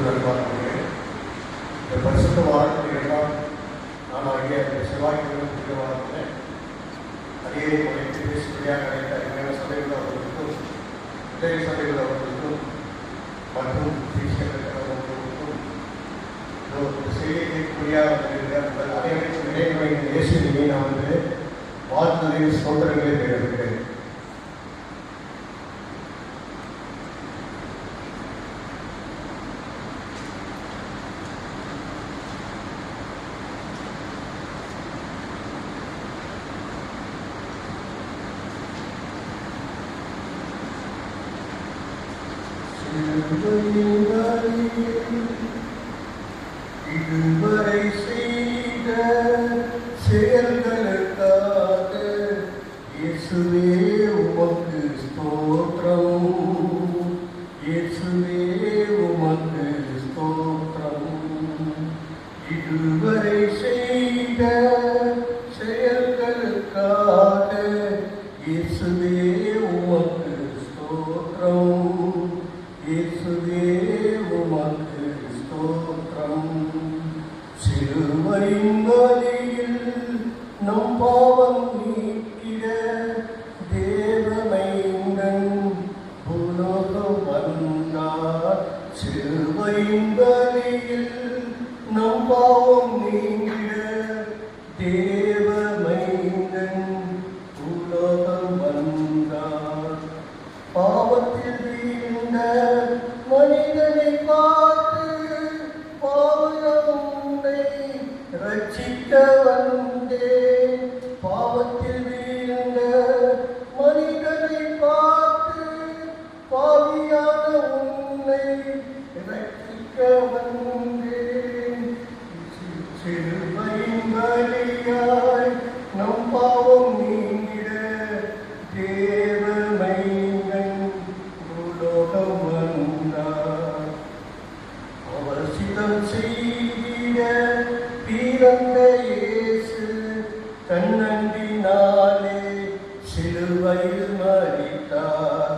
நண்பர்களே, இந்த பரிசுத்த வாரத்தில் எல்லாம் நான் ஆகிய செவ்வாய்க்கிழமை புதிய வாரத்தில் அதே முறைக்கு பேசுபடியாக அனைத்து அருமையான சபைகள் அவர்களுக்கும் உதவி சபைகள் அவர்களுக்கும் மற்றும் அவர்களுக்கும் செய்தியை புரியாத அனைவருக்கும் இடைமுறை இயேசுவினை நான் வந்து வாழ்த்துதலின் சோதனைகளை பெறுகிறேன். இதுவரை செய்த செயல்களுக்காக இயேசுவே உமக்கு ஸ்தோத்திரம், இயேசுவே உமக்கு ஸ்தோத்திரம். இதுவரை செய்த செயல்களுக்காக இயேசுவே உமக்கு ஸ்தோத்திரம், இயேசுவே உமக்கு ஸ்தோத்திரம். சிலுவையின் வழியில் நம் பாவம் நீக்கிட தேவமைந்தன் பூலோகம் வந்தார். சிலுவையின் வழியில் நம் பாவம் நீங்கிட தேவமைந்தன் பூலோகம் வந்தார். பாவத்தில் வீழ்ந்த மனிதனை பார்த்து பாவனை ரட்சிக்க வந்தேன். பாவத்தில் வீழ்ந்த மனிதனை பார்த்து பாவியான உன்னை ரட்சிக்க வந்தேன். சிலுவையின் வழியாய் நம் பாவம் நீங்கிட தேவமைந்தன் பூலோகம் வந்தார். அவர் சித்தம் செய்திட பிறந்த இயேசு தன்னன்பினாலே சிலுவையில் மரித்தார்.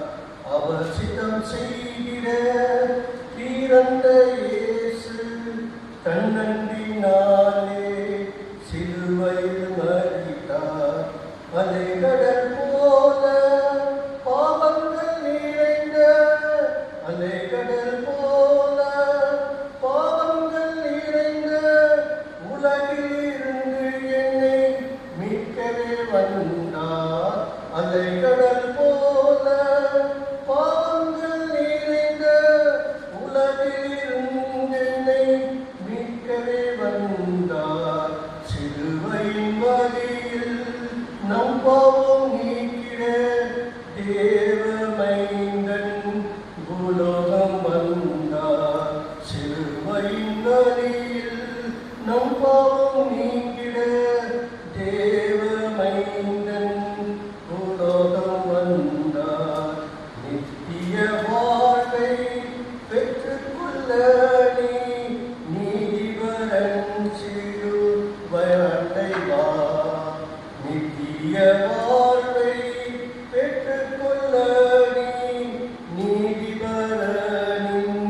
அவர் சித்தம் செய்திட பிறந்த இயேசு தன்னன்பினாலே சிலுவையில் மரித்தார். அலைகடல் போல பாவங்கள் நிறைந்த, அலைகடல் போல பாவங்கள் நிறைந்த உலகில் இருந்து என்னை மீட்கவே வந்தார். அலைகடல் போல பாவங்கள் நிறைந்த உலகில் இருந்து என்னை மீட்கவே வந்தார். சிலுவையின் வழியில் நம் பாவம் நீக்கிட தேவமைந்தன் பூலோகம் வந்தார். சிலுவையின் வழியில் நம் பாவம் நீக்கிட தேவமைந்தன் பூலோகம் வந்தார். நித்திய வாழ்வை பெற்றுக்கொள்ள நீ நீதிபரன் சிலுவையை வா. நித்திய வாழ்வை பெற்றுக்கொள்ள நீ நீதிபரனின்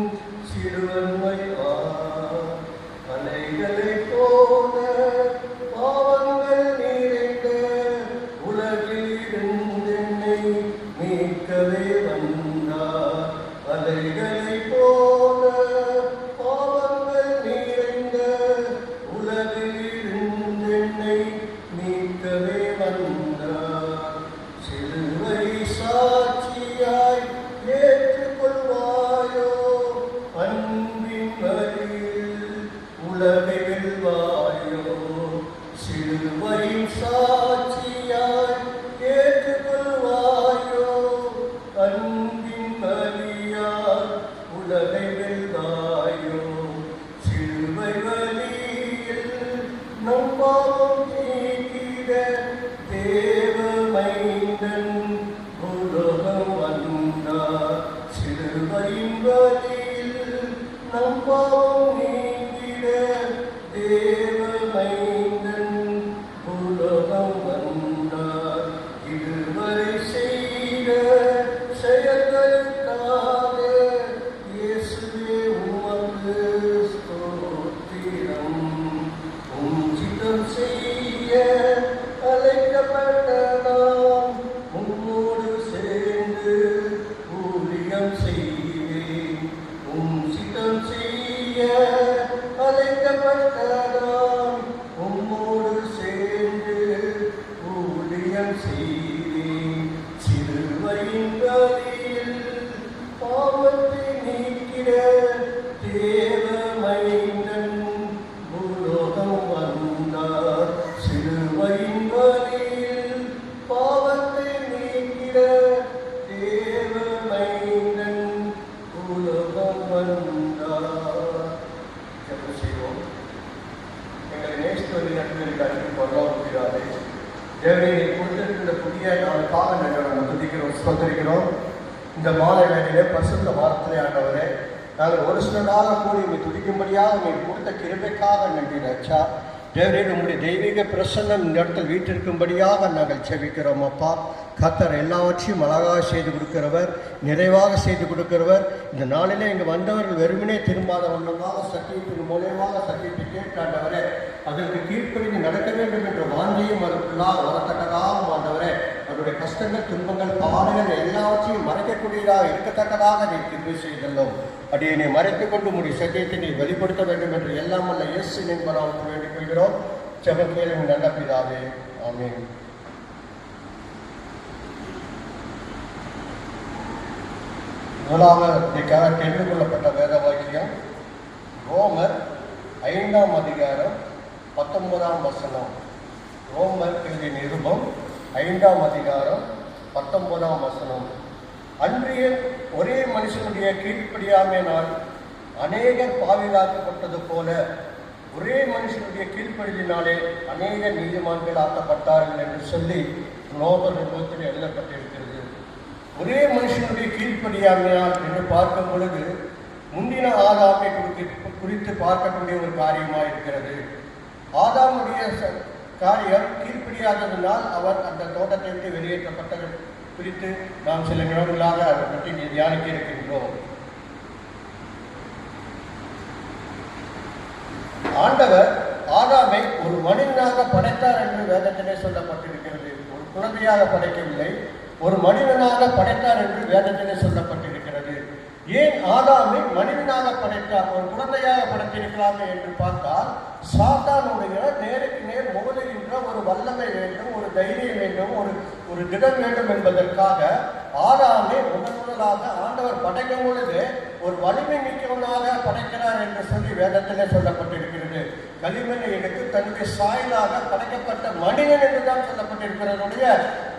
சிலுவை வா. அலைகளைப் போல பாவங்கள் நிறைந்த உலகில் இருந்தென்னை மீட்கவே வந்தார். அலைகளைப் போல பாவங்கள் நிறைந்த உலகில் இருந்தென்னை மீட்கவே வந்தார். சிலுவை சாட்சியாய் ஏற்றுக்கொள்வாயோ, அன்பின் வழியில் உலகை வெல்வாயோ. சிலுவையின் சாட்சியாய் ஏற்றுக்கொள்வாயோ, அன்பின் வழியால் உலகை வெல்வாயோ. சிலுவை வழியில் நம் பாவம் நீக்கிட தேவமைந்தன் பூலோகம் வந்தார். சிலுவையின் வழியில் நம் பாவம் நீக்கிட தேவமைந்தன் பூலோகம் வந்தார். இதுவரை செய்த செயல்களுக்காக இயேசுவே உமக்கு செய்ய அழைக்கப்பட்டதாம் உம்மோடு சேர்ந்து ஊழியம் செய்தேன். சிலுவையின் வழியில் பாவத்தை நீக்கிட தேவமைந்தன் பூலோகம் வந்தார். சிலுவையின் வழியில் பாவத்தை நீக்கிட தேவமைந்தன் பூலோகம் வந்தார். ஜெபம் செய்வோம். எங்களை நேசித்து நட்பில் கருத்து கொண்டாடுகிறாரே தேவனை கொடுத்திருக்கின்ற புதிய நாளுக்காக நாங்கள் துதிக்கிறோம், ஸ்தோத்திரிக்கிறோம். இந்த மாலை வேளையிலே பரிசுத்த வார்த்தையை ஆண்டவரே, நாங்கள் ஒரு சில நாளாக கூடி உண்மை துதிக்கும்படியாக உண்மை கொடுத்த கிருபைக்காக நன்றி ரட்சா. தேவரே, உங்களுடைய தெய்வீக பிரசன்னம் இந்த இடத்தில் வீட்டிற்கும்படியாக நாங்கள் செபிக்கிறோம். அப்பா கர்த்தர் எல்லாவற்றையும் அழகாக செய்து கொடுக்கிறவர், நிறைவாக செய்து கொடுக்கிறவர். இந்த நாளிலே இங்கே வந்தவர்கள் வெறுமனே திரும்பாத வண்ணமாக சத்தியத்தின் மூலமாக சத்தியத்தை கேட்டாண்டவரே, அதற்கு கீழ்ப்படிந்து நடக்க வேண்டும் என்ற வாஞ்சையும் அதற்குள்ளாக வரத்தக்கதாக ஆண்டவரே, அவருடைய கஷ்டங்கள் துன்பங்கள் பாடுகள் எல்லாவற்றையும் மறைக்கக்கூடியதாக இருக்கத்தக்கதாக நீ கிருபை செய்துள்ளோம். அடியை மறைத்துக் கொண்டு உடைய சத்தியத்தை நீ வெளிப்படுத்த வேண்டும் என்று எல்லாம் வல்ல இயேசு என்பதாக வேண்டிக் கொள்கிறோம். ஜெபம் கேளும் நல்ல பிதாவே, ஆமென். முதலாவது தெரிந்து கொள்ளப்பட்ட வேத வாக்கியம் ரோமர் 5ஆம் அதிகாரம் 19ஆம் வசனம். ரோமர் எழுதிய நிருபம் 5ஆம் அதிகாரம் 19ஆம் வசனம். அன்றைய ஒரே மனுஷனுடைய கீழ்ப்படியாமையினால் அநேகர் பாவிகளாக்கப்பட்டது போல ஒரே மனுஷனுடைய கீழ்ப்படியினாலே அநேக நீதிமான்கள் ஆக்கப்பட்டார்கள் என்று சொல்லி ரோமர் நிருபத்தில் எழுதப்பட்டிருக்கிறது. ஒரே மனுஷனுடைய கீழ்ப்படியாமையால் என்று பார்க்கும் பொழுது முந்தின ஆதாமை குறித்து பார்க்கக்கூடிய ஒரு காரியமாக இருக்கிறது. ஆதாமுடைய காரியம் கீழ்ப்படியாததினால் அவர் அந்த தோட்டத்தை விட்டு வெளியேற்றப்பட்டது குறித்து நாம் சில நிமிடங்களாக அதை பற்றி தியானிக்க இருக்கின்றோம். ஆண்டவர் ஆதாமை ஒரு மனிதனாக படைத்தார் என்று வேதத்திலே சொல்லப்பட்டிருக்கிறது. ஒரு குழந்தையாக படைக்கவில்லை, ஒரு மனிதனாக படைத்தார் என்று வேதத்திலே சொல்லப்பட்டிருக்கிறது. ஏன் ஆதாமை மனிதனாக படைத்தார், ஒரு குழந்தையாக படைத்திருக்கலாமே என்று பார்த்தால், சாத்தானுடைய நேருக்கு நேர் மோதுகின்ற ஒரு வல்லமை வேண்டும், ஒரு தைரியம் வேண்டும், ஒரு திடம் வேண்டும் என்பதற்காக ஆதாமை முதலாக ஆண்டவர் படைக்கும் பொழுது ஒரு வலிமை மிக்கவனாக படைக்கிறார் என்று சொல்லி வேதத்திலே சொல்லப்பட்டிருக்கிறது. களிமண்ணை எடுத்து தன்னுடைய சாயலாக படைக்கப்பட்ட மனிதன் என்றுதான் சொல்லப்பட்டிருக்கிறதுடைய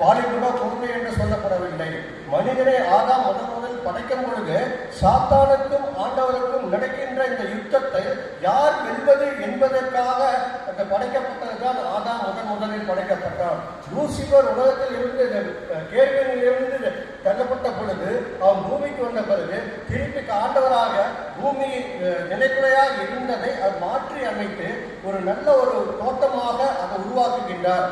வாலிபுட குழந்தை என்று சொல்லப்படவில்லை. மனிதனை ஆதாம் முதல் படைக்கும் பொழுது சாத்தானுக்கும் ஆண்டவருக்கும் நடக்கின்ற இந்த யுத்தத்தை யார் வெல்வது என்பதற்காக அந்த படைக்கப்பட்டதுதான் ஆதாம் முதலில் படைக்கப்பட்டான். லூசிபர் உலகத்தில் இருந்து கேள்வியில் இருந்து தள்ளப்பட்ட பொழுது அவன் பூமிக்கு வந்த பிறகு திருப்பி ஆண்டவராக பூமி நிலைக்குறையாக இருந்ததை மாற்றி அமைத்து ஒரு நல்ல ஒரு தோட்டமாக அதை உருவாக்குகின்றார்.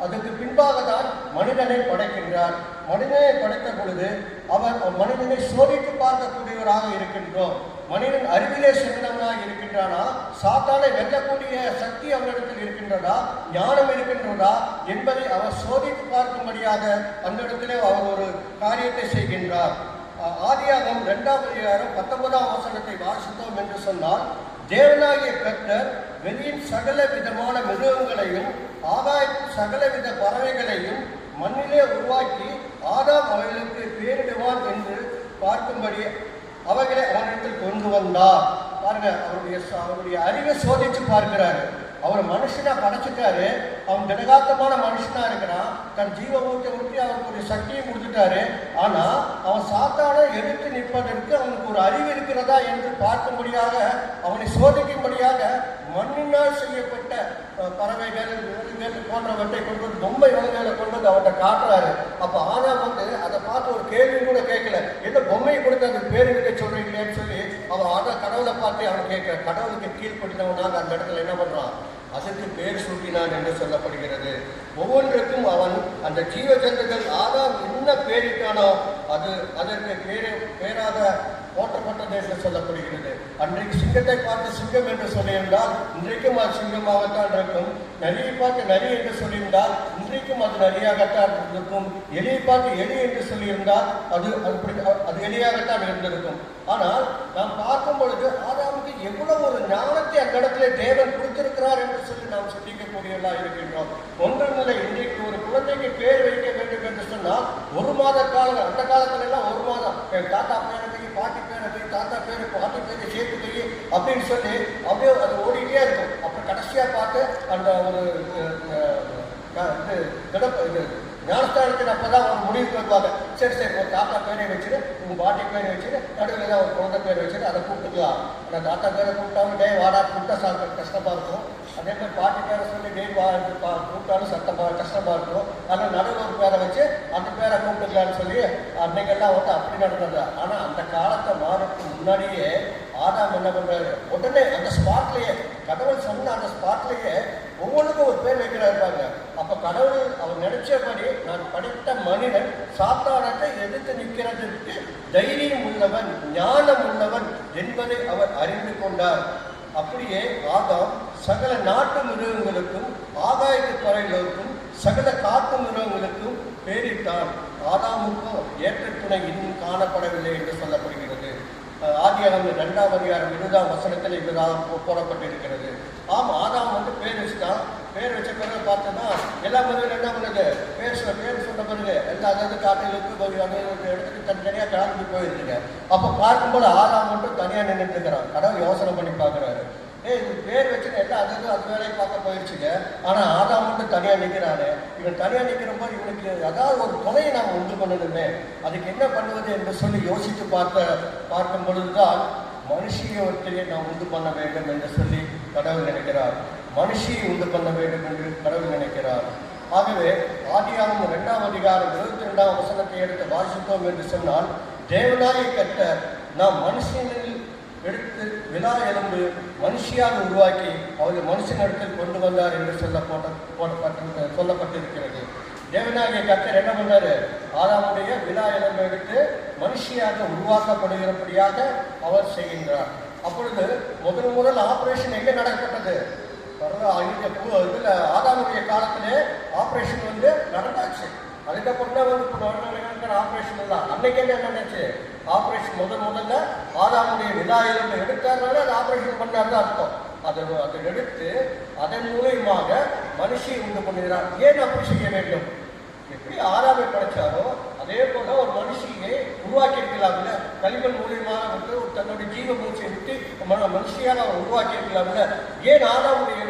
அதற்கு பின்பாக தான் மனிதனை படைக்கின்றார். மனிதனை படைத்த பொழுது அவர் மனிதனை சோதித்து பார்க்கக்கூடியவராக இருக்கின்றோம். மனிதன் அறிவிலே சிறந்தவனாக இருக்கின்றானா, சாத்தானை வெல்லக்கூடிய சக்தி அவனிடத்தில் இருக்கின்றதா, ஞானம் இருக்கின்றதா என்பதை அவர் சோதித்து பார்க்கும்படியாக அந்த இடத்திலே அவர் ஒரு காரியத்தை செய்கின்றார். ஆதியாகமம் 2ஆம் அதிகாரம் 19ஆம் வசனத்தை வாசித்தோம் என்று சொன்னால், தேவனாகிய கர்த்தர் வெளியின் சகல விதமான மிருகங்களையும் ஆகாயத்தின் சகலவித பறவைகளையும் மண்ணிலே உருவாக்கி ஆதாம் அவைகளுக்கு பேரிடுவான் என்று பார்க்கும்படி அவைகளை அவனிடத்தில் கொண்டு வந்தார். பாருங்க, அவருடைய அறிவை சோதிச்சு பார்க்கிறாரு. அவர் மனுஷனா படைச்சிட்டாரு, அவன் திடகாத்தமான மனுஷனா இருக்கிறான், தன் ஜீவ ஊற்றி அவனுக்கு ஒரு சக்தியை கொடுத்துட்டாரு. ஆனா அவன் சாத்தான எடுத்து நிற்பதற்கு அவனுக்கு ஒரு அறிவு இருக்கிறதா என்று பார்க்கும்படியாக, அவனை சோதிக்கும்படியாக மண்ணினால் செய்யப்பட்ட பறவைகள் விலங்குகள் போன்றவற்றை கொண்டு வந்து பொம்மை விலங்குகளை கொண்டு வந்து அவன்கிட்ட காட்டுறாரு. அப்ப ஆதாம் அதை பார்த்து ஒரு கேள்வி கூட கேட்கல, என்ன பொம்மையை கொடுத்து அதுக்கு பேரு வைக்க சொல்றீங்களேன்னு சொல்லி அவன் கடவுளை பார்த்து அவன் கேட்கிற, கடவுளுக்கு கீழ்படுத்தவனாக அந்த இடத்துல என்ன பண்றான், அதற்கு பேர் சூட்டினான் என்று சொல்லப்படுகிறது. ஒவ்வொன்றுக்கும் அவன் அந்த ஜீவ ஜந்துக்கள் ஆதாம் என்ன பேரிட்டானோ அதற்கு பேராக போற்றப்பட்டது என்று சொல்லப்படுகிறது. அன்றைக்கு சிங்கத்தை பார்த்து சிங்கம் என்று சொல்லியிருந்தால் இன்றைக்கும் அது சிங்கமாகத்தான் இருக்கும். நரியை பார்த்து நரி என்று சொல்லியிருந்தால் இன்றைக்கும் அது நரியாகத்தான் இருக்கும். எலியை பார்த்து எலி என்று சொல்லியிருந்தால் அது எலியாகத்தான் இருந்திருக்கும். ஆனால் நாம் பார்க்கும் பொழுது ஆதாமுக்கு எவ்வளவு ஒரு ஞானத்தை அந்த இடத்துல தேவன் கொடுத்திருக்கிறார் என்று சொல்லி நாம் சிந்திக்கக்கூடியவர்களாக இருக்கின்றோம். ஒன்றுமில்லை, இன்றைக்கு ஒரு குழந்தைக்கு பேர் வைக்க வேண்டும் என்று சொன்னால் 1 மாத காலம், அந்த காலத்துல எல்லாம் 1 மாதம் தாத்தா பேரை போய் பாட்டி பேரை போய் தாத்தா பேரை பாட்டி பேரை சேர்த்து போய் அப்படின்னு சொல்லி அப்படியே அது ஓடிட்டே இருக்கும். அப்புறம் கடைசியா பார்த்து அந்த ஒரு ஞானஸ்தானத்தில் அப்பதான் ஒரு முடிவுக்கு வருவாங்க. சரி சரி, ஒரு தாத்தா பேரை வச்சுட்டு உங்க பாட்டி பேரை வச்சுட்டு நடுவில் தான் ஒரு குழந்தை பேரை வச்சுட்டு அதை கூப்பிட்டுக்கலாம். அந்த தாத்தா பேரை கூப்பிட்டாலும் டே வாடா கூப்பிட்டா சாப்பிட கஷ்டமா இருக்கும். அதே மாதிரி பாட்டி பேரை சொல்லி டே கூப்பிட்டாலும் கஷ்டமா இருக்கும். அதில் நடுவில் ஒரு பேரை வச்சு அந்த பேரை கூப்பிட்டுக்கலான்னு சொல்லி அன்னைக்கெல்லாம் வந்து அப்படி நடந்தது. ஆனா அந்த காலத்தை மாறதுக்கு முன்னாடியே ஆதாம் என்ன பண்றாரு, உடனே அந்த ஸ்பாட்லயே கடவுள் சொன்ன அந்த ஸ்பாட்லயே ஒவ்வொன்றுக்கும் ஒரு பேர் வைக்கிறாருப்பாங்க. அப்ப கடவுள் அவர் நினைச்சபடி நான் படைத்த மனிதன் சாத்தானத்தை எதிர்த்து நிற்கிறதுக்கு தைரியம் உள்ளவன், ஞானம் உள்ளவன் என்பதை அவர் அறிந்து கொண்டார். அப்படியே ஆதாம் சகல நாட்டு மிருகங்களுக்கும் ஆகாயத்து பறவைகளுக்கும் சகல காட்டு மிருகங்களுக்கும் பேரிட்டான். ஆதாமுக்கும் ஏற்ற துணை இன்னும் காணப்படவில்லை என்று சொல்லப்படுகிறது. ஆதியாகமம் 2ஆம் அதிகாரம் 20ஆம் வசனத்தில் இதுதான் போடப்பட்டிருக்கிறது. ஆதாம் வந்து பேர் வச்சுட்டான். பேர் வச்ச பிறகு பார்த்தோன்னா எல்லா மனிதர்கள் என்ன பண்ணுது, பேர் சொன்ன பிறகு எல்லா அதாவது காட்டிலுக்கு இடத்துக்கு தனித்தனியாக கிளம்பி போயிருக்குங்க. அப்போ பார்க்கும்போது ஆதாம் மட்டும் தனியாக நின்றுட்டு இருக்கிறான். கடவுள் யோசனை பண்ணி பார்க்குறாரு, இது பேர் வச்சுன்னு எல்லாம் அது வேலையை பார்க்க போயிடுச்சுங்க. ஆனால் ஆதாம் மட்டும் தனியாக நிற்கிறாரு. இவன் தனியாக நிற்கிற போது இவனுக்கு அதாவது ஒரு துணையை நாம் உண்டு பண்ணணுமே, அதுக்கு என்ன பண்ணுவது என்று சொல்லி யோசித்து பார்க்கும் பொழுதுதான் மனுஷியை ஒருத்தையை நாம் உண்டு பண்ண வேண்டும் என்று சொல்லி கடவுள் நினைக்கிறார். மனுஷியை உண்டு பண்ண வேண்டும் என்று கடவுள் நினைக்கிறார். ஆகவே ஆதியாகமம் 2ஆம் அதிகாரம் 22ஆம் வசனத்தை எடுத்து வாசித்தோம் என்று சொன்னால், தேவனாய கர்த்தர் நாம் மனுஷனில் எடுத்து விழா எலும்பு மனுஷியாக உருவாக்கி அவர்கள் மனுஷனிடத்தில் கொண்டு வந்தார் என்று சொல்லப்பட்டிருக்கிறது. தேவனாகிய கர்த்தர் என்ன பண்ணாரு, ஆதாமுடைய விழா எலும்பை எடுத்து மனுஷியாக உருவாக்கப்படுகிறபடியாக அவர் செய்கின்றார். அப்பொழுது முதல் ஆபரேஷன் எங்கே நடக்கப்பட்டது? ஆதாமுடைய காலத்திலே ஆபரேஷன் வந்து நடந்தாச்சு. அதுக்கப்புறம் தான் வந்து ஆபரேஷன் எல்லாம் அன்னைக்கு என்ன நினைச்சு ஆபரேஷன் முதல்ல ஆதாமுடைய விழா எலும்பை எடுத்தாருனால அது ஆபரேஷன் பண்ணாரு அர்த்தம். அதை எடுத்து அதன் மூலியமாக மனுஷியை உண்டு பண்ணுகிறார். ஏன் அப்படி செய்ய வேண்டும்? எப்படி ஆதாமை படைச்சாரோ அதே போல ஒரு மனுஷியை உருவாக்கி இருக்கலாம்ல. களிமண் மூலியமாக வந்து தன்னுடைய ஜீவ மூச்சை விட்டு மனுஷியாக அவர் உருவாக்கி இருக்கலாம்ல. ஏன் ஆதாமுடைய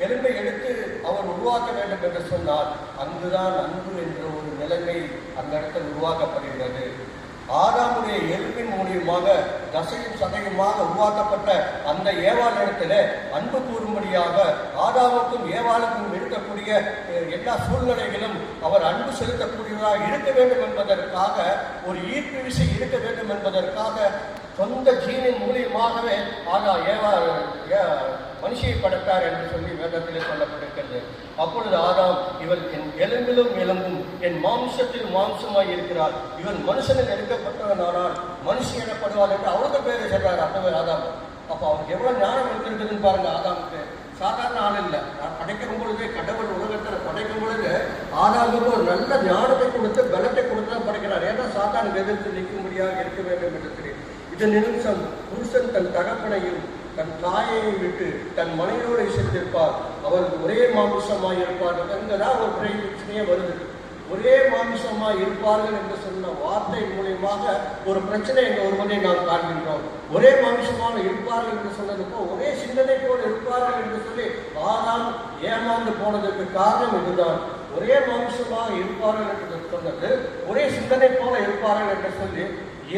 எலும்பை எடுத்து அவர் உருவாக்க வேண்டும் என்று சொன்னால், அங்குதான் அன்பு என்ற ஒரு நிலைமை அந்த இடத்தில் உருவாக்கப்படுகிறது. ஆதாமுடைய எலும்பின் மூலியமாக தசையும் சதையுமாக உருவாக்கப்பட்ட அந்த ஏவாள் இடத்துல அன்பு கூறும்படியாக ஆதாமுக்கும் ஏவாளுக்கும் இருக்கக்கூடிய எல்லா சூழ்நிலைகளும் அவர் அன்பு செலுத்தக்கூடியவராக இருக்க வேண்டும் என்பதற்காக, ஒரு ஈர்ப்பு விசை இருக்க வேண்டும் என்பதற்காக சொந்த ஜீனின் மூலியமாகவே மனுஷியை படைத்தார் என்று சொல்லி வேதத்திலே சொல்லப்பட்டிருக்கிறது. அப்பொழுது ஆதாம், இவள் என் எலும்பிலும் எலும்பும் என் மாம்சத்தில் மாம்சமாய் இருக்கிறார், இவன் மனுஷனில் எடுக்கப்பட்டவனானால் மனுஷி எனப்படுவாள் என்று அவருக்கு பேரை சொல்றாரு அப்பவே ஆதாம். அப்போ அவருக்கு எவ்வளவு ஞானம் இருந்திருக்குதுன்னு பாருங்க. ஆதாமுக்கு சாதாரண ஆள் இல்லை. படைக்கும் பொழுது கடவுள் உலகத்தில் படைக்கும் பொழுது ஆதாமுக்கு ஒரு நல்ல ஞானத்தை கொடுத்து பலத்தை கொடுத்து தான் படைக்கிறார். ஏன்னா சாதாரண எதிர்த்து நிற்கும்படியாக இருக்க வேண்டும் என்று தெரியும். இதன் நிமிஷம் புருஷன் தன் தகப்பனையும் தன் தாயை விட்டு தன் மனைவியோடு சென்றிருப்பார், அவர் ஒரே மாமிசமாய் இருப்பார். அங்கதான் ஒரு பிரச்சனையே வருது. ஒரே மாமிசமாய் இருப்பார்கள் என்று சொன்ன வார்த்தை மூலியமாக ஒரு பிரச்சனை எங்க ஒருவனை நாம் காண்கின்றோம். ஒரே மாமிசமாக இருப்பார்கள் என்று சொன்னதுப்போ ஒரே சிந்தனை போல் இருப்பார்கள் என்று சொல்லி ஆதாம் ஏமாந்து போனதற்கு காரணம் இதுதான். ஒரே மாமிசமாக இருப்பார்கள் என்று சொன்னது ஒரே சிந்தனை போல இருப்பார்கள் என்று சொல்லி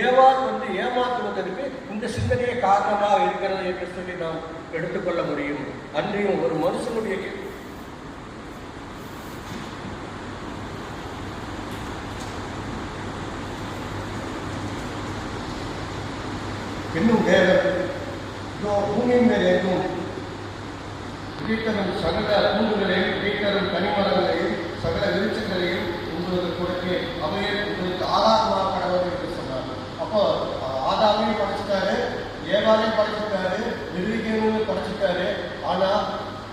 ஏவாள் வந்து ஏமாற்றுவதற்கு இந்த சிந்தனையே காரணமாக இருக்கிறது என்று சொல்லி நாம் எடுத்துக்கொள்ள முடியும். அன்றையும் ஒரு மனுஷனுடைய இன்னும் பூமியின் மேல் எங்கும் வீட்டரும் சகல பூண்டுகளையும் வீட்டரும் கனிமரங்களையும் சகல விருட்சங்களையும் உண்பதற்கு கொடுத்து அவையே உங்களுக்கு ஆதாரமாக கடவுள் என்று சொன்னார். அப்போ ஆதாமையும் படைச்சிட்டாரு, ஏவாளையும் படைச்சிட்டாரு, நிர்வகிக்கணும் படைச்சிட்டாரு. ஆனா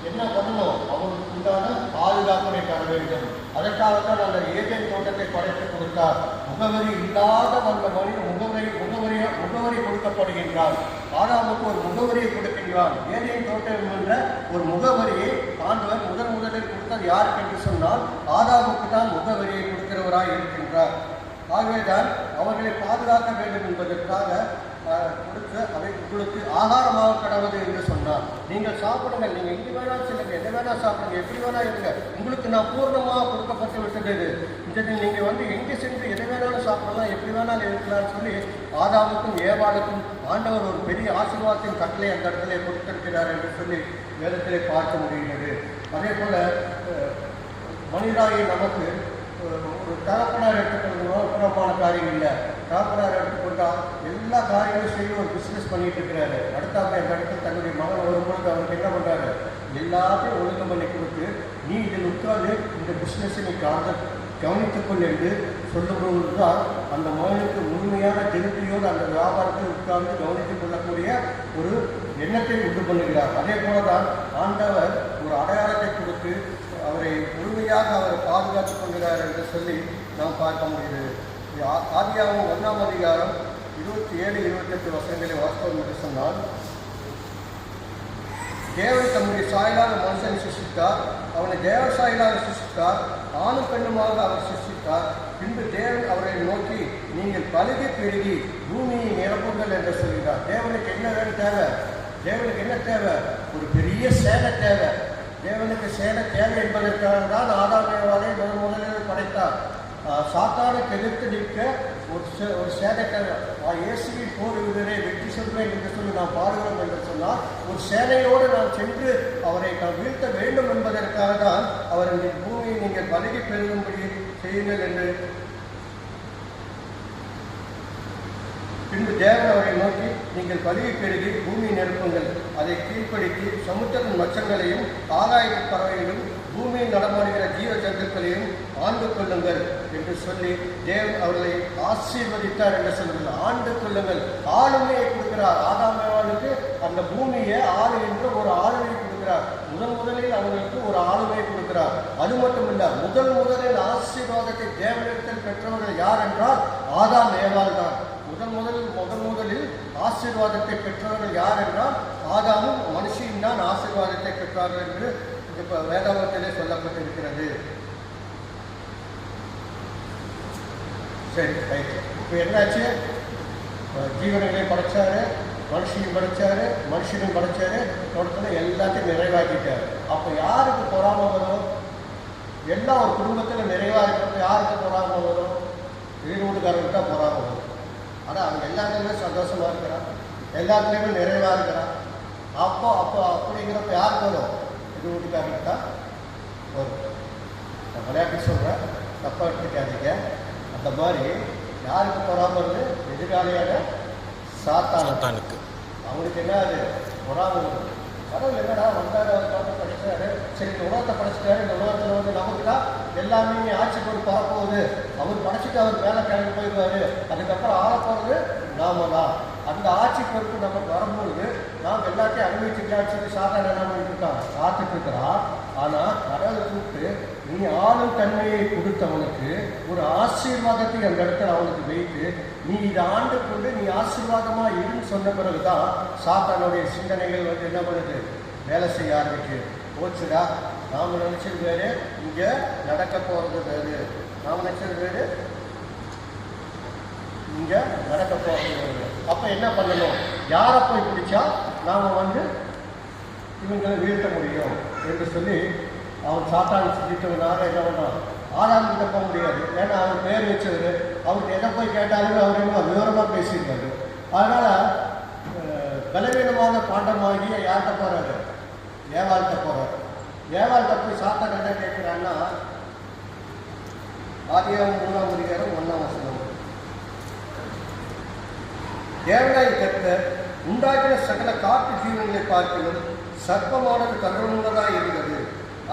என்ன பண்ணணும்? அவருக்கு உண்டான பாதுகாப்பை தர வேண்டும். அதற்காகத்தான் அந்த ஏதேன் தோட்டத்தை படைத்து கொடுத்தார். முகவரி இல்லாத அந்த மனிதன் முகவரி கொடுக்கப்படுகின்றார். ஆதாமுக்கு ஒரு முகவரியை கொடுக்கின்றான். ஏதேன் தோட்டம் என்ற ஒரு முகவரியை ஆண்டவர் முதலில் கொடுத்தது யாருக்கு என்று சொன்னால் ஆதாமுக்கு தான் முகவரியை கொடுக்கிறவராய் இருக்கின்றார். ஆகவேதான் அவர்களை பாதுகாக்க வேண்டும் என்பதற்காக கொடுத்து அதை உங்களுக்கு ஆகாரமாக கடவுது என்று சொன்னார். நீங்கள் சாப்பிடுங்கள், நீங்கள் எங்கே வேணால் செல்லுங்க, எதை வேணால் சாப்பிடுங்க, எப்படி வேணா இருங்க, உங்களுக்கு நான் பூர்ணமாக கொடுக்கப்பட்டு விட்டது. இதனை நீங்கள் எங்கே சென்று எதை வேணாலும் சாப்பிடலாம், எப்படி வேணாலும் இருக்கலாம்னு சொல்லி ஆதாமுக்கும் ஏவாளுக்கும் ஆண்டவர் ஒரு பெரிய ஆசீர்வாதத்தின் கட்டளை அந்த இடத்துல கொடுத்திருக்கிறார் என்று சொல்லி வேதத்திலே பார்க்க முடிகிறது. அதே போல மனிதராகி நமக்கு ஒரு தகப்பனார் எடுத்துக்கொள்ளணும், புறமான காரியம் இல்லை. தகப்பனார் எடுத்துக்கொண்டால் எல்லா காரியங்களும் செய்ய ஒரு பிஸ்னஸ் பண்ணிட்டு இருக்கிறாரு. அடுத்தாங்க அந்த இடத்துல தன்னுடைய மகன் வரும்பொழுது அவருக்கு என்ன பண்ணுறாரு, எல்லாத்தையும் ஒழுங்கம் பண்ணி கொடுத்து நீ இதில் உட்கார்ந்து இந்த பிஸ்னஸை நீ கவனித்துக்கொள் என்று சொல்லும்போது தான் அந்த மகனுக்கு முழுமையான திருப்தியோடு அந்த வியாபாரத்தை உட்கார்ந்து கவனித்துக் கொள்ளக்கூடிய ஒரு எண்ணத்தை உண்டு பண்ணுகிறார். அதே போல தான் ஆண்டவர் ஒரு அடையாளத்தை கொடுத்து அவரை முழுமையாக அவர் பாதுகாத்துக் கொள்கிறார் என்று சொல்லி நாம் பார்க்க முடியுது. ஆதியாகமம் 1ஆம் அதிகாரம் 27, 28 வசனங்களை வாசித்தோம் என்று சொன்னால், தேவன் தம்முடைய சாயலாக மனுஷனை சிருஷ்டித்தார், அவனை தேவ சாயலாக சிருஷ்டித்தார், ஆணும் பெண்ணுமாக அவர் சிருஷ்டித்தார். பின்பு தேவன் அவரை நோக்கி நீங்கள் பலுகி பெருகி பூமியை நிரப்புங்கள் என்று சொல்கிறார். தேவனுக்கு என்ன தேவை? தேவனுக்கு என்ன தேவை? ஒரு பெரிய சேனை தேவை. தேவனுக்கு சேனை தேவை என்பதற்காக தான் ஆதாம் ஏவாளை முதலில் படைத்தார். சாத்தானுக்கு எதிர்த்து நிற்க ஒரு சேனை தேவை. இயேசுவின் போர் வீரரை வெற்றி சொல்வேன் என்று சொல்லி நாம் பாடுகிறோம் என்று சொன்னால் ஒரு சேனையோடு நாம் சென்று அவரை வீழ்த்த வேண்டும் என்பதற்காக தான் அவர் இந்த பூமியை நீங்கள் பலுகி பெருகும்படி செய்யுங்கள் என்று. பின்பு தேவன் அவரை நோக்கி நீங்கள் பலுகி பெருகி பூமியை நிரப்புங்கள், அதை கீழ்ப்படுத்தி சமுத்திரத்தின் மச்சங்களையும் ஆகாயத்து பறவைகளும் பூமியில் நடமாடுகிற ஜீவ ஜந்துக்களையும் ஆண்டு கொள்ளுங்கள் என்று சொல்லி தேவன் அவர்களை ஆசீர்வதித்தார் என்று சொல்லுங்கள். ஆண்டு கொள்ளுங்கள், ஆளுமையை கொடுக்கிறார். ஆதாம் ஏவாளுக்கு அந்த பூமியை ஆளு என்று ஒரு ஆளுமையை கொடுக்கிறார். முதலில் அவர்களுக்கு ஒரு ஆளுமையை கொடுக்கிறார். அது மட்டுமல்ல, முதலில் ஆசீர்வாதத்தை தேவனிடத்தில் பெற்றவர்கள் யார் என்றால் ஆதாம் ஏவாள் தான். முதலில் ஆசீர்வாதத்தை பெற்றவர்கள் யார் என்றால் ஆதாமும் மனுஷியும் தான் ஆசீர்வாதத்தை பெற்றார்கள் என்று இப்ப வேதாகமத்திலே சொல்லப்பட்டிருக்கிறது. சரி, ரைட். இப்ப என்னாச்சு? ஜீவனங்களை படைச்சாரு, மனுஷனையும் படைச்சாரு, தொடர்ந்து எல்லாத்தையும் நிறைவாக்கிட்டாரு. அப்ப யாருக்கு பொறாம வரும்? எல்லாம் ஒரு குடும்பத்தில் நிறைவா இருக்கிறது யாருக்கு பொறாம வரும்? வீட்டுக்காரருக்கு தான் பொறாம வரும். ஆனால் அவங்க எல்லாத்துலேயுமே சந்தோஷமா இருக்கிறான், எல்லாத்துலேயுமே நிறைவா இருக்கிறான். அப்போ அப்படிங்கிறப்ப யாருக்கு வரும்? இது வீட்டுக்காரருக்கு தான் வரும். நான் விளையாட்டு சொல்கிறேன், தப்பாக எடுத்துக்காதீங்க. அந்த மாதிரி யாருக்கு பொறாம வருது? எதிர்காலியான சாத்தானுக்கு. அவனுக்கு என்ன அது பொறாம வருது. கடவுள் என்னடா வந்தாரு, அவர் படிச்சாரு, சரி இந்த உலகத்தை படிச்சுட்டாரு, இந்த உலகத்தில் நமக்கு தான் எல்லாமே ஆட்சி கொண்டு பரப்போகுது, அவர் படிச்சுட்டு அவர் மேலே கிளம்பி போயிடுவாரு, அதுக்கப்புறம் ஆள போகிறது நாம தான். அந்த ஆட்சி பொறுப்பு நமக்கு வரும்பொழுது நாம் எல்லாத்தையும் அனுபவிச்சுக்கலான்னு சொல்லி சாதாரண என்ன பண்ணிட்டு இருக்கான், காத்துட்டு இருக்கிறான். ஆனால் கடவுள் கூப்பிட்டு நீ ஆளும் தன்மையை கொடுத்தவனுக்கு ஒரு ஆசீர்வாதத்தை அந்த இடத்துல அவனுக்கு வைத்து நீ இதை ஆண்டு கொண்டு நீ ஆசீர்வாதமாக இருன்னு சொன்ன பிறகுதான் சாத்தானுடைய சிந்தனைகள் என்ன பண்ணுது, வேலை செய்ய ஆரம்பிக்கு. போச்சுடா, நாம் நினைச்சது வேறு, இங்கே நடக்க போகிறது வேறு. நாம் நினைச்சது வேறு, இங்கே நடக்க போகிறது வேறு. அப்போ என்ன பண்ணணும்? யாரை போய் பிடிச்சா நாம் இவங்களை வீழ்த்த முடியும் என்று சொல்லி அவன் சாத்தானை சிந்தித்தவனாக என்ன பண்ணான், ஆதாம் கிட்ட போக முடியாது. ஏன்னா அவர் பேர் வச்சவர், அவருக்கு எதை போய் கேட்டாலுமே அவர் என்ன விவரமாக பேசியிருக்காரு. அதனால் பலவீனமான பாண்டமாகிய யார்கிட்ட போகிறாரு? ஏவாள்கிட்ட போகிறார். ஏவாள்கிட்ட போய் சாத்தான் என்ன கேட்குறான்னா, ஆதியாகமம் 3ஆம் அதிகாரம் 1ஆம் வசனம், தேவனாய் கர்த்தர் உண்டாக்கின சகல காட்டு ஜீவன்களை பார்க்கலும் சர்ப்பமானது கருணுள்ளதாக இருந்தது.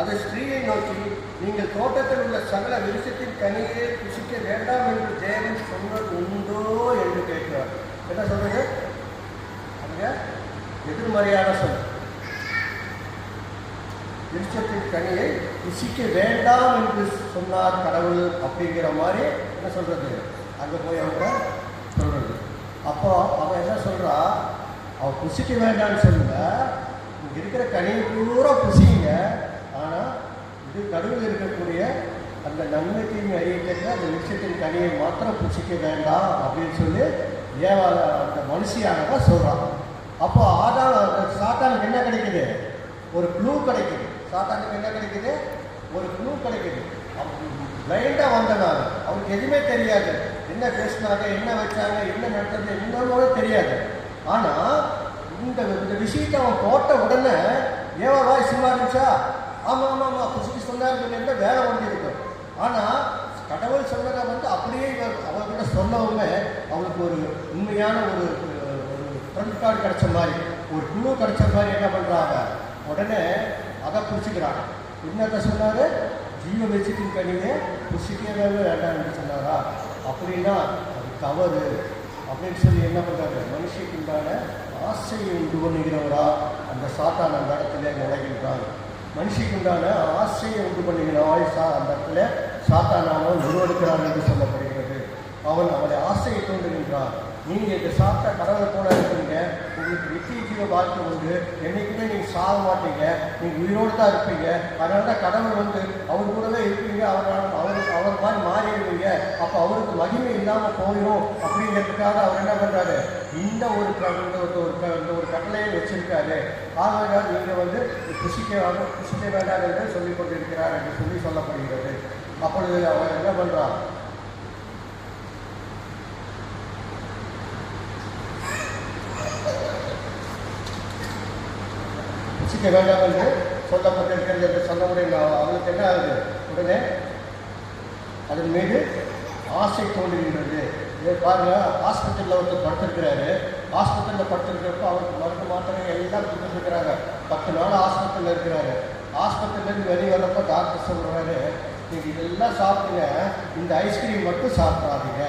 அது ஸ்திரீயை நோக்கி நீங்கள் தோட்டத்தில் உள்ள சகல விருட்சத்தின் கனியை புசிக்க வேண்டாம் என்று தேவன் சொன்னது உண்டோ என்று கேட்கிறார். என்ன சொல்றது? அங்க எதிர்மறையான சொல். விருட்சத்தின் கனியை புசிக்க வேண்டாம் என்று சொன்னார் கடவுள் அப்படிங்கிற மாதிரி என்ன சொல்றது, அங்கே போய் அவங்க சொல்றது. அப்போ அவன் என்ன சொல்றா, அவன் புசிக்க வேண்டாம்னு சொல்லல, இங்கே இருக்கிற கனியை பூரா புசிங்க, ஆனால் இது நடுவில் இருக்கக்கூடிய அந்த நன்மை தீமை அறியத்தக்க அந்த விஷயத்தின் கனியை மாத்திரம் புசிக்க வேண்டாம் அப்படின்னு சொல்லி ஏவாள அந்த மனுஷியாக தான் சொல்கிறான். அப்போ சாத்தானுக்கு என்ன கிடைக்குது? ஒரு க்ளூ கிடைக்குது. சாத்தானுக்கு என்ன கிடைக்குது? ஒரு க்ளூ கிடைக்குது. பிளைண்டாக வந்தனால அவருக்கு எதுவுமே தெரியாது. என்ன பேசினாங்க, என்ன வச்சாங்க, என்ன நடந்தது, என்னன்னு தெரியாது. ஆனால் இந்த விஷயத்தை அவன் போட்ட உடனே ஏவாய் சும்மா இருந்துச்சா? ஆமாம் ஆமாம் ஆமாம் புதுசு சொன்னார் வேலை வந்து இருக்கும். ஆனால் கடவுள் சொன்னதை அப்படியே அவர்கிட்ட சொல்லவுமே அவளுக்கு ஒரு உண்மையான ஒரு ஃப்ரண்ட் கார்டு கிடைச்ச மாதிரி, ஒரு குழு கிடைச்ச மாதிரி என்ன பண்ணுறாங்க, உடனே அதை புரிச்சுக்கிறாங்க. என்னத்தை சொன்னார்? ஜீவ வெளிச்சத்தின் கனியை புசிக்கவே வேண்டாம்னு சொன்னாரா? அப்படின்னா அது தவறு அப்படின்னு சொல்லி என்ன பண்ணுறாரு? மனுஷனுக்கு உண்டான ஆசையை உண்டு பண்ணுகிறவரா அந்த சாத்தான் அந்த இடத்துல நுழைகின்றான். மனுஷனுக்கு உண்டான ஆசையை உண்டு பண்ணுகிறவள் அந்த இடத்துல சாத்தானானவன் உருவெடுக்கிறான் என்று சொல்லப்படுகிறது. அவனை ஆசையை தூண்டுகின்றான். நீங்கள் இந்த சாப்பிட்ட கடவுளை போல இருப்பீங்க, உங்களுக்கு நித்திய ஜீவ வாழ்க்கை உண்டு, என்றைக்குமே நீங்கள் சாக மாட்டீங்க, நீங்கள் உயிரோடு தான் இருப்பீங்க. அதனால தான் கடவுள் அவர் கூடவே இருப்பீங்க, அவர் மாதிரி மாறிடுவீங்க, அப்போ அவருக்கு மகிமை இல்லாமல் போயிடும் அப்படிங்கிறதுக்காக அவர் என்ன பண்ணுறாரு? இந்த ஒரு கட்டளையை வச்சிருக்காரு. ஆகையால் நீங்கள் புசிக்க வேண்டாம் என்று சொல்லிக் கொண்டிருக்கிறார் என்று சொல்லப்படுகிறது. அப்பொழுது அவர் என்ன பண்ணுறார்? புசிக்க வேண்டாம் என்று சொல்லப்பட்டிருக்கிறது என்று சொல்ல முடியும். அவளுக்கு என்ன ஆகுது? உடனே அதன் மீது ஆசை தோன்றுகின்றது. பாருங்க, ஹாஸ்பிட்டலில் படுத்திருக்கிறாரு. ஹாஸ்பிட்டலில் படுத்திருக்கிறப்போ அவருக்கு மருந்து மாத்திரை எல்லாம் கொடுத்துருக்கிறாங்க. 10 நாள் ஹாஸ்பிட்டலில் இருக்கிறாரு. ஹாஸ்பிட்டல்லேருந்து வெளியே வரப்போ டாக்டர் சொல்கிறாரு, நீங்கள் இதெல்லாம் சாப்பிடுங்க, இந்த ஐஸ்கிரீம் மட்டும் சாப்பிடாதீங்க.